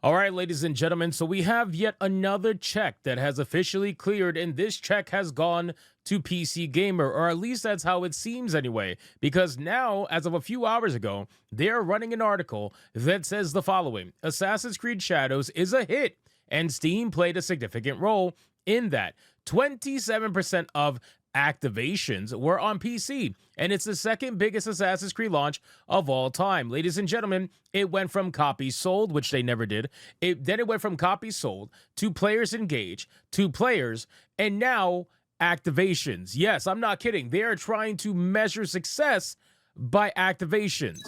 All right, ladies and gentlemen, so we have yet another check that has officially cleared, and this check has gone to PC Gamer, or at least that's how it seems anyway, because now, as of a few hours ago, they're running an article that says the following: Assassin's Creed Shadows is a hit, and Steam played a significant role in that. 27% of activations were on PC, and it's the second biggest Assassin's Creed launch of all time. Ladies and gentlemen, it went from copies sold, which they never did. Then it went from copies sold to players engaged to players, and now activations. Yes, I'm not kidding. They are trying to measure success by activations.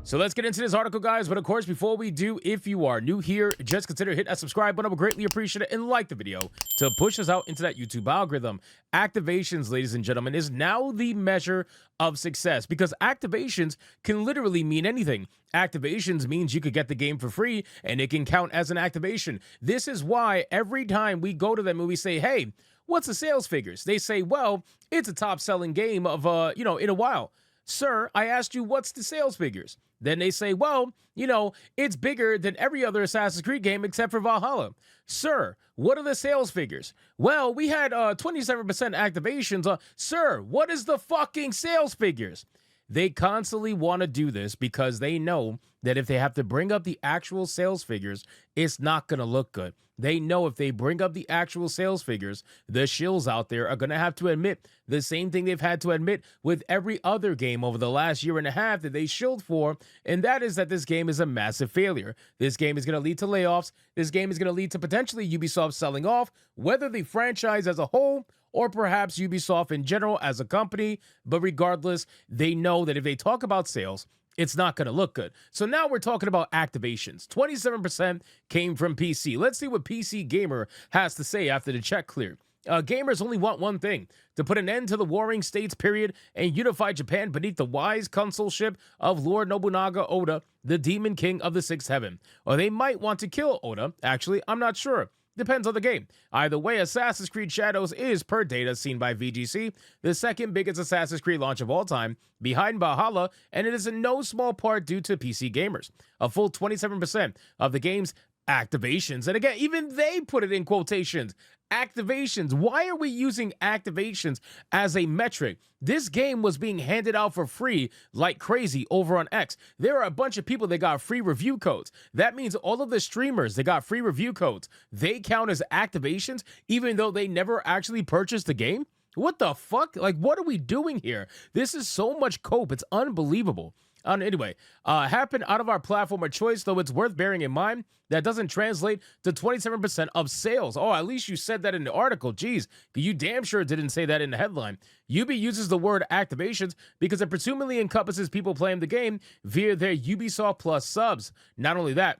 So let's get into this article, guys. But of course, before we do, if you are new here, just consider hitting that subscribe button. I would greatly appreciate it, and like the video to push us out into that YouTube algorithm. Activations, ladies and gentlemen, is now the measure of success, because activations can literally mean anything. Activations means you could get the game for free, and it can count as an activation. This is why every time we go to them and we say, hey, what's the sales figures? They say, well, it's a top-selling game of, in a while. Sir, I asked you, what's the sales figures? Then they say, well, it's bigger than every other Assassin's Creed game except for Valhalla. Sir, what are the sales figures? Well, we had 27% activations. Sir, what is the fucking sales figures? They constantly want to do this because they know that if they have to bring up the actual sales figures, it's not going to look good. They know if they bring up the actual sales figures, the shills out there are going to have to admit the same thing they've had to admit with every other game over the last year and a half that they shilled for, and that is that this game is a massive failure. This game is going to lead to layoffs. This game is going to lead to potentially Ubisoft selling off, whether the franchise as a whole or perhaps Ubisoft in general as a company. But regardless, they know that if they talk about sales, it's not going to look good. So now we're talking about activations. 27% came from PC. Let's see what PC Gamer has to say after the check cleared. Gamers only want one thing: to put an end to the warring states period and unify Japan beneath the wise consulship of Lord Nobunaga Oda, the demon king of the sixth heaven. Or they might want to kill Oda. Actually, I'm not sure. Depends on the game. Either way, Assassin's Creed Shadows is, per data seen by VGC, the second biggest Assassin's Creed launch of all time, behind Valhalla, and it is in no small part due to PC gamers. A full 27% of the game's activations, and again, even they put it in quotations, activations. Why are we using activations as a metric? This game was being handed out for free like crazy over on X. There are a bunch of people that got free review codes. That means all of the streamers that got free review codes, they count as activations even though they never actually purchased the game? What the fuck? Like, what are we doing here? This is so much cope. It's unbelievable. Anyway, happened out of our platform of choice, though it's worth bearing in mind that doesn't translate to 27% of sales. Oh, at least you said that in the article. Jeez, you damn sure didn't say that in the headline. Ubi uses the word activations because it presumably encompasses people playing the game via their Ubisoft Plus subs. Not only that,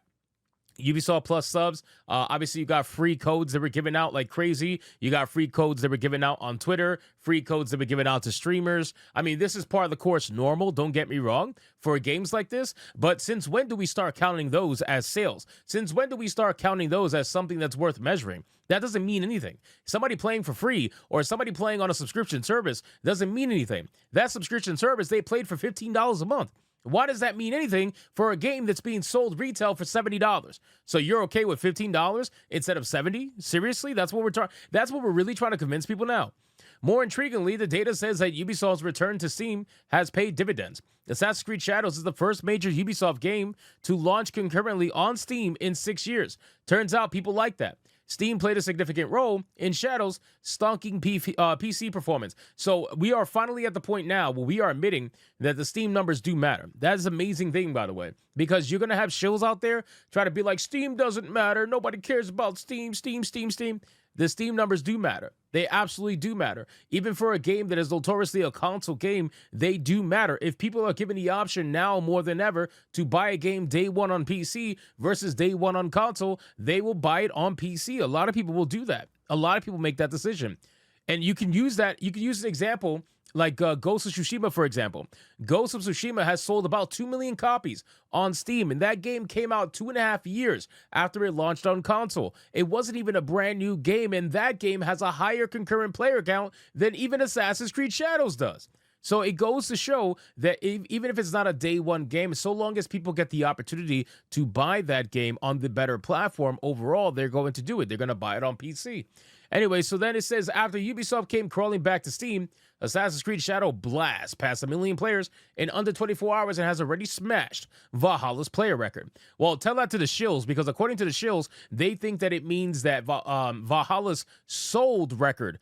Ubisoft Plus subs, obviously you got free codes that were given out like crazy. You got free codes that were given out on Twitter, free codes that were given out to streamers. I mean, this is part of the course normal, don't get me wrong, for games like this. But since when do we start counting those as sales? Since when do we start counting those as something that's worth measuring? That doesn't mean anything. Somebody playing for free or somebody playing on a subscription service doesn't mean anything. That subscription service, they played for $15 a month. Why does that mean anything for a game that's being sold retail for $70? So you're okay with $15 instead of $70? Seriously? That's what we're really trying to convince people now. More intriguingly, the data says that Ubisoft's return to Steam has paid dividends. Assassin's Creed Shadows is the first major Ubisoft game to launch concurrently on Steam in 6 years. Turns out people like that. Steam played a significant role in Shadows' stonking PC performance. So we are finally at the point now where we are admitting that the Steam numbers do matter. That is an amazing thing, by the way, because you're going to have shills out there try to be like, Steam doesn't matter. Nobody cares about Steam. The Steam numbers do matter. They absolutely do matter. Even for a game that is notoriously a console game, they do matter. If people are given the option now more than ever to buy a game day one on PC versus day one on console, they will buy it on PC. A lot of people will do that. A lot of people make that decision. And you can use that. You can use an example Like Ghost of Tsushima, for example. Ghost of Tsushima has sold about 2 million copies on Steam, and that game came out 2.5 years after it launched on console. It wasn't even a brand new game, and that game has a higher concurrent player count than even Assassin's Creed Shadows does. So it goes to show that even if it's not a day one game, so long as people get the opportunity to buy that game on the better platform, overall, they're going to do it. They're going to buy it on PC. Anyway, so then it says, after Ubisoft came crawling back to Steam, Assassin's Creed Shadow blasts past 1 million players in under 24 hours and has already smashed Valhalla's player record. Well, tell that to the shills, because according to the shills, they think that it means that Valhalla's sold record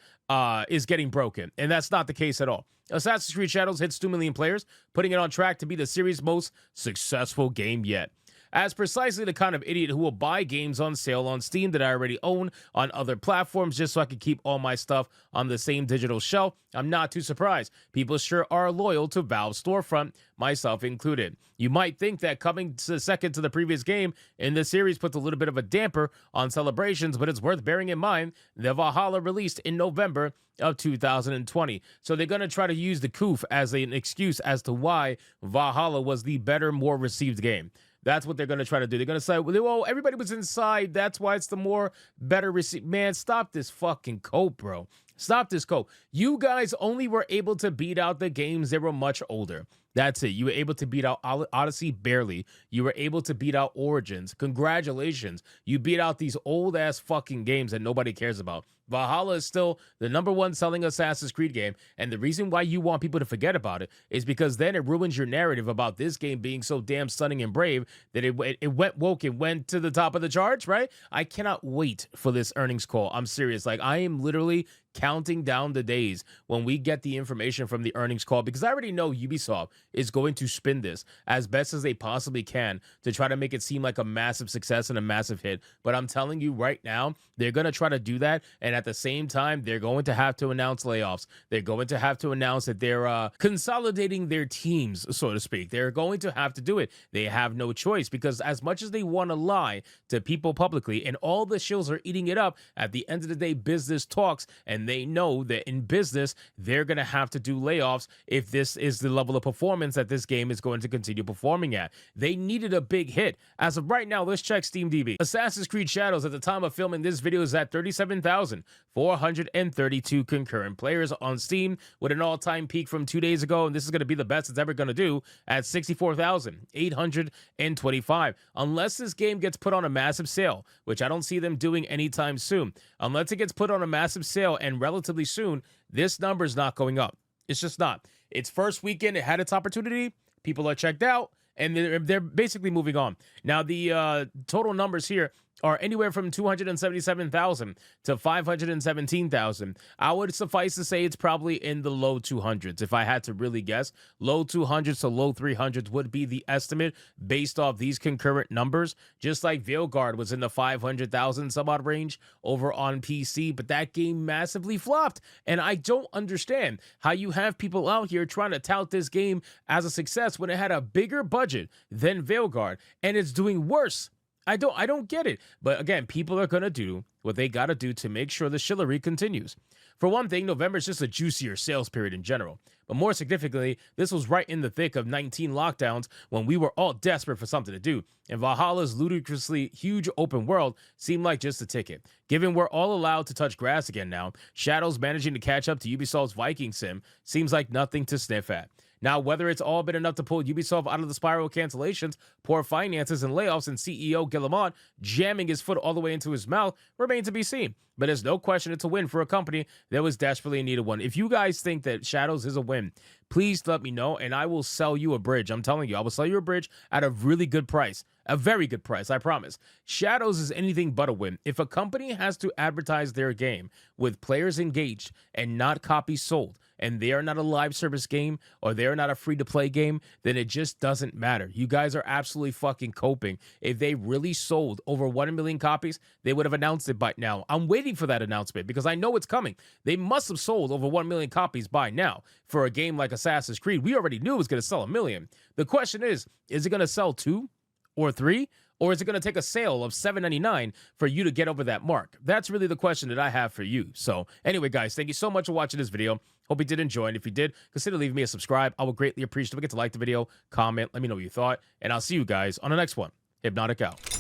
is getting broken, and that's not the case at all. Assassin's Creed Shadows hits 2 million players, putting it on track to be the series' most successful game yet. As precisely the kind of idiot who will buy games on sale on Steam that I already own on other platforms just so I can keep all my stuff on the same digital shelf, I'm not too surprised. People sure are loyal to Valve's storefront, myself included. You might think that coming to second to the previous game in the series puts a little bit of a damper on celebrations, but it's worth bearing in mind that Valhalla released in November of 2020. So they're going to try to use the COOF as an excuse as to why Valhalla was the better, more received game. That's what they're going to try to do. They're going to say, well, everybody was inside. That's why it's the more better received. Man, stop this fucking cope, bro. Stop this cope. You guys only were able to beat out the games that were much older. That's it. You were able to beat out Odyssey barely. You were able to beat out Origins. Congratulations. You beat out these old-ass fucking games that nobody cares about. Valhalla is still the #1 selling Assassin's Creed game, and the reason why you want people to forget about it is because then it ruins your narrative about this game being so damn stunning and brave that it went woke and went to the top of the charts, right? I cannot wait for this earnings call. I'm serious. Like, I am literally counting down the days when we get the information from the earnings call, because I already know Ubisoft is going to spin this as best as they possibly can to try to make it seem like a massive success and a massive hit. But I'm telling you right now, they're going to try to do that, and at the same time, they're going to have to announce layoffs. They're going to have to announce that they're consolidating their teams, so to speak. They're going to have to do it. They have no choice, because as much as they want to lie to people publicly, and all the shills are eating it up, at the end of the day, business talks, and they know that in business, they're going to have to do layoffs if this is the level of performance that this game is going to continue performing at. They needed a big hit. As of right now, let's check SteamDB. Assassin's Creed Shadows, at the time of filming this video, is at 37,432 concurrent players on Steam, with an all-time peak from 2 days ago, and this is going to be the best it's ever going to do, at 64,825. Unless this game gets put on a massive sale, which I don't see them doing anytime soon. Unless it gets put on a massive sale and relatively soon, this number is not going up. It's just not. Its first weekend, it had its opportunity. People are checked out, and they're basically moving on. Now, the total numbers here are anywhere from 277,000 to 517,000. I would suffice to say it's probably in the low 200s. If I had to really guess, low 200s to low 300s would be the estimate based off these concurrent numbers. Just like Veilguard was in the 500,000 some odd range over on PC, but that game massively flopped. And I don't understand how you have people out here trying to tout this game as a success when it had a bigger budget than Veilguard, and it's doing worse. I don't get it. But again, people are going to do what they got to do to make sure the shillery continues. For one thing, November is just a juicier sales period in general. But more significantly, this was right in the thick of 19 lockdowns when we were all desperate for something to do. And Valhalla's ludicrously huge open world seemed like just a ticket. Given we're all allowed to touch grass again now, Shadows managing to catch up to Ubisoft's Viking sim seems like nothing to sniff at. Now, whether it's all been enough to pull Ubisoft out of the spiral of cancellations, poor finances, and layoffs, and CEO Guillemot jamming his foot all the way into his mouth remains to be seen. But there's no question it's a win for a company that was desperately in need of one. If you guys think that Shadows is a win, please let me know, and I will sell you a bridge. I'm telling you, I will sell you a bridge at a really good price. A very good price, I promise. Shadows is anything but a win. If a company has to advertise their game with players engaged and not copies sold, and they are not a live service game, or they are not a free-to-play game, then it just doesn't matter. You guys are absolutely fucking coping. If they really sold over 1 million copies, they would have announced it by now. I'm waiting for that announcement because I know it's coming. They must have sold over 1 million copies by now. For a game like Assassin's Creed, we already knew it was going to sell 1 million. The question is it going to sell 2 or 3? Or is it going to take a sale of $7.99 for you to get over that mark? That's really the question that I have for you. So anyway, guys, thank you so much for watching this video. Hope you did enjoy. And if you did, consider leaving me a subscribe. I would greatly appreciate it. Don't forget to like the video, comment, let me know what you thought. And I'll see you guys on the next one. Hypnotic out.